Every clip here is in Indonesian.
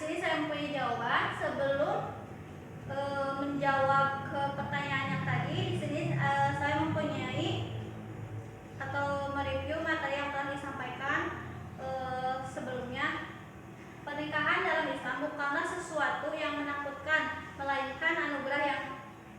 sini saya mempunyai jawaban. Sebelum menjawab ke pertanyaan yang tadi, di sini saya mempunyai atau mereview materi yang telah disampaikan sebelumnya. Pernikahan dalam Islam bukanlah sesuatu yang menakutkan, melainkan anugerah yang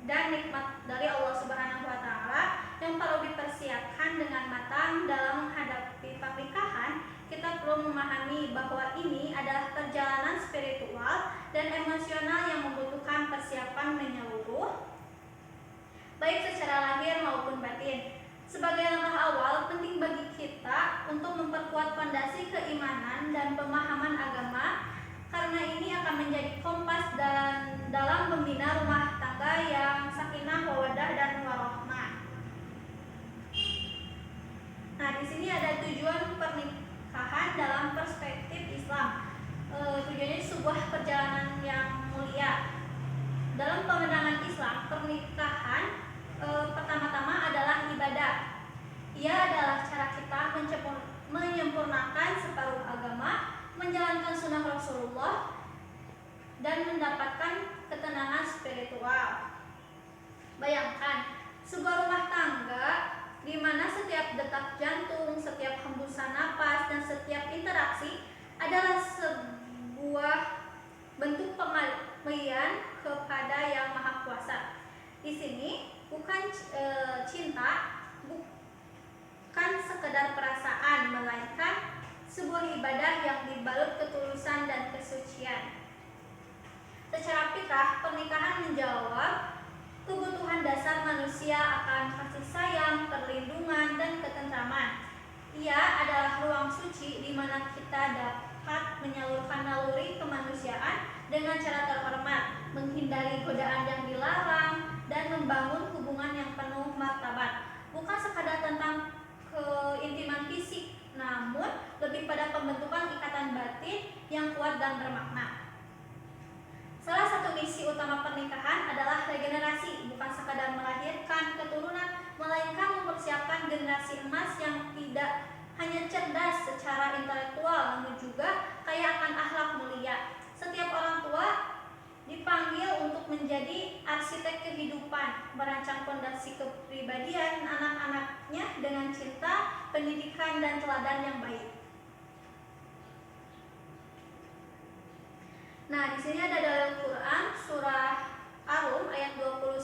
dan nikmat dari Allah Subhanahu wa taala yang perlu dipersiapkan dengan matang. Dalam menghadapi pernikahan, kita perlu memahami bahwa ini adalah perjalanan spiritual dan emosional yang membutuhkan persiapan menyeluruh, baik secara lahir maupun batin. Sebagai langkah awal, penting bagi kita untuk memperkuat fondasi keimanan dan pemahaman agama, karena ini akan menjadi kompas dan dalam membina rumah tangga yang sakinah, mawaddah, dan warahmah. Nah, di sini ada tujuan pernikahan dalam perspektif Islam. Tujuannya sebuah perjalanan yang mulia. Dalam pandangan Islam, pernikahan pertama-tama adalah ibadah. Ia adalah cara kita menyempurnakan separuh agama, menjalankan sunnah Rasulullah, dan mendapatkan ketenangan spiritual. Bayangkan sebuah rumah tangga di mana setiap detak jantung, setiap hembusan napas, dan setiap interaksi adalah sebuah bentuk pengabdian kepada Yang Maha Kuasa. Di sini bukan cinta, bukan sekedar perasaan, melainkan sebuah ibadah yang dibalut ketulusan dan kesucian. Secara fitrah, pernikahan menjawab kebutuhan dasar manusia akan kasih sayang, perlindungan, dan ketentraman. Ia adalah ruang suci di mana kita dapat menyalurkan naluri kemanusiaan dengan cara terhormat, menghindari godaan yang dilarang, dan membangun hubungan yang penuh martabat. Bukan sekadar tentang keintiman fisik, namun lebih pada pembentukan ikatan batin yang kuat dan bermakna. Salah satu misi utama pernikahan adalah regenerasi, bukan sekadar melahirkan keturunan, melainkan mempersiapkan generasi emas yang tidak hanya cerdas secara intelektual, namun juga kaya akan akhlak mulia. Setiap orang tua dipanggil untuk menjadi arsitek kehidupan, merancang fondasi kepribadian anak-anaknya dengan cinta, pendidikan, dan teladan yang baik. Nah, di sini ada dalil Quran surah Ar-Rum ayat 21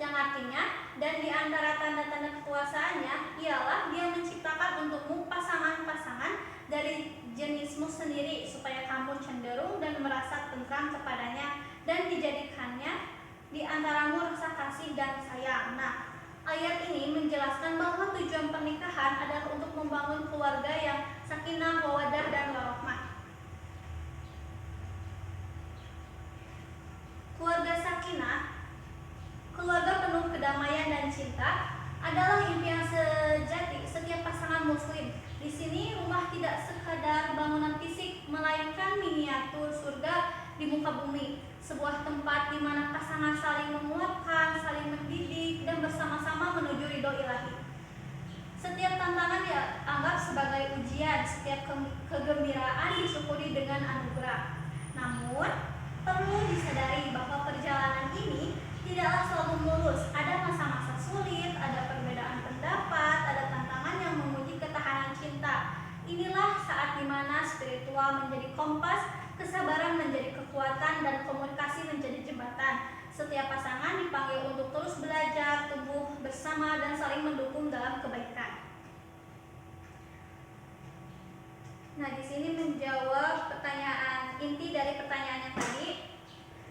yang artinya, dan di antara tanda-tanda kekuasaannya ialah Dia menciptakan untukmu pasangan-pasangan dari jenismu sendiri supaya kamu cenderung dan merasa tentram kepadanya, dan dijadikannya di antaramu rasa kasih dan sayang. Nah, ayat ini menjelaskan bahwa tujuan pernikahan adalah untuk membangun keluarga yang sakinah, mawaddah, dan warahmah. Keluarga sakinah, keluarga penuh kedamaian dan cinta, adalah impian sejati setiap pasangan muslim. Di sini rumah tidak sekadar bangunan fisik, melainkan miniatur surga di muka bumi, sebuah tempat di mana pasangan saling menguatkan, saling mendidik, dan bersama-sama menuju ridho ilahi. Setiap tantangan dianggap sebagai ujian, setiap kegembiraan disyukuri dengan anugerah. Namun, perlu disadari bahwa perjalanan ini tidaklah selalu mulus. Ada masa-masa sulit, ada perbedaan pendapat, ada tantangan yang menguji ketahanan cinta. Inilah saat dimana spiritual menjadi kompas, kesabaran menjadi kekuatan, dan komunikasi menjadi jembatan. Setiap pasangan dipanggil untuk terus belajar, tumbuh bersama, dan saling mendukung dalam kebaikan. Nah, di sini menjawab pertanyaan inti dari pertanyaan yang tadi.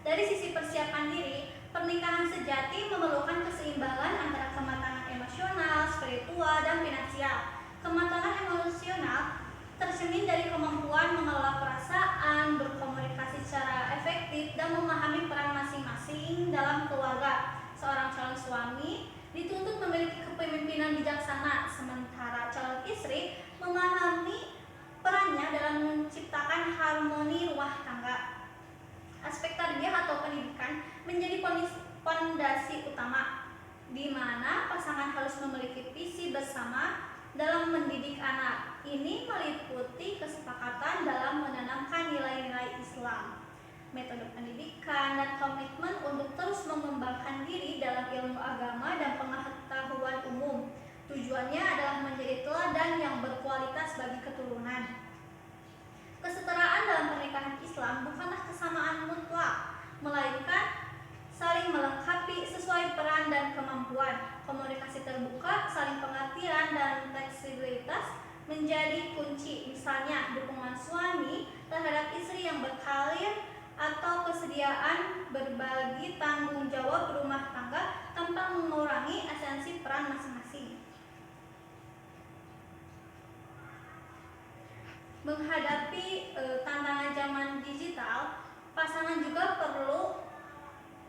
Dari sisi persiapan diri, pernikahan sejati memerlukan keseimbangan antara kematangan emosional, spiritual, dan finansial. Kematangan emosional tercermin dari kemampuan mengelola perasaan, berkomunikasi secara efektif, dan memahami peran masing-masing dalam keluarga. Seorang calon suami dituntut memiliki kepemimpinan bijaksana, sementara calon istri memahami perannya dalam menciptakan harmoni rumah tangga. Aspek tarbiyah atau pendidikan menjadi fondasi utama, di mana pasangan harus memiliki visi bersama dalam mendidik anak. Ini meliputi kesepakatan dalam menanamkan nilai-nilai Islam. metode pendidikan, dan komitmen untuk terus mengembangkan diri dalam ilmu agama dan pengetahuan umum. Tujuannya adalah menjadi teladan yang berkualitas bagi keturunan. Kesetaraan dalam pernikahan Islam bukanlah kesamaan mutlak, melainkan saling melengkapi sesuai peran dan kemampuan. Komunikasi terbuka, saling pengertian, dan fleksibilitas menjadi kunci. Misalnya, dukungan suami terhadap istri yang berkarir atau kesediaan berbagi tanggung jawab rumah tangga tanpa mengurangi esensi peran masing-masing. Menghadapi tantangan zaman digital, pasangan juga perlu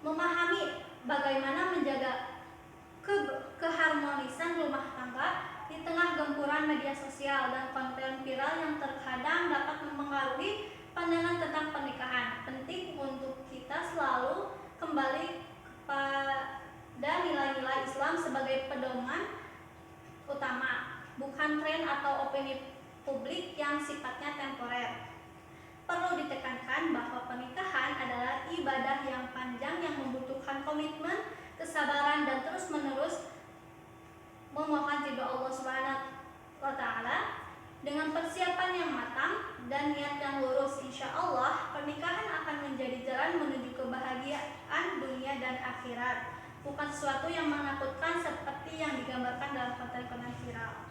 memahami bagaimana menjaga keharmonisan rumah tangga di tengah gempuran media sosial dan konten viral yang terkadang dapat mempengaruhi pandangan tentang pernikahan. Penting untuk kita selalu kembali kepada nilai-nilai Islam sebagai pedoman utama, bukan tren atau opini publik yang sifatnya temporer. Perlu ditekankan bahwa pernikahan adalah ibadah yang panjang yang membutuhkan komitmen, kesabaran, dan terus-menerus memohon ridho Allah SWT. Dengan persiapan yang matang dan niat yang lurus, insya Allah pernikahan akan menjadi jalan menuju kebahagiaan dunia dan akhirat, bukan sesuatu yang menakutkan seperti yang digambarkan dalam konten-konten viral.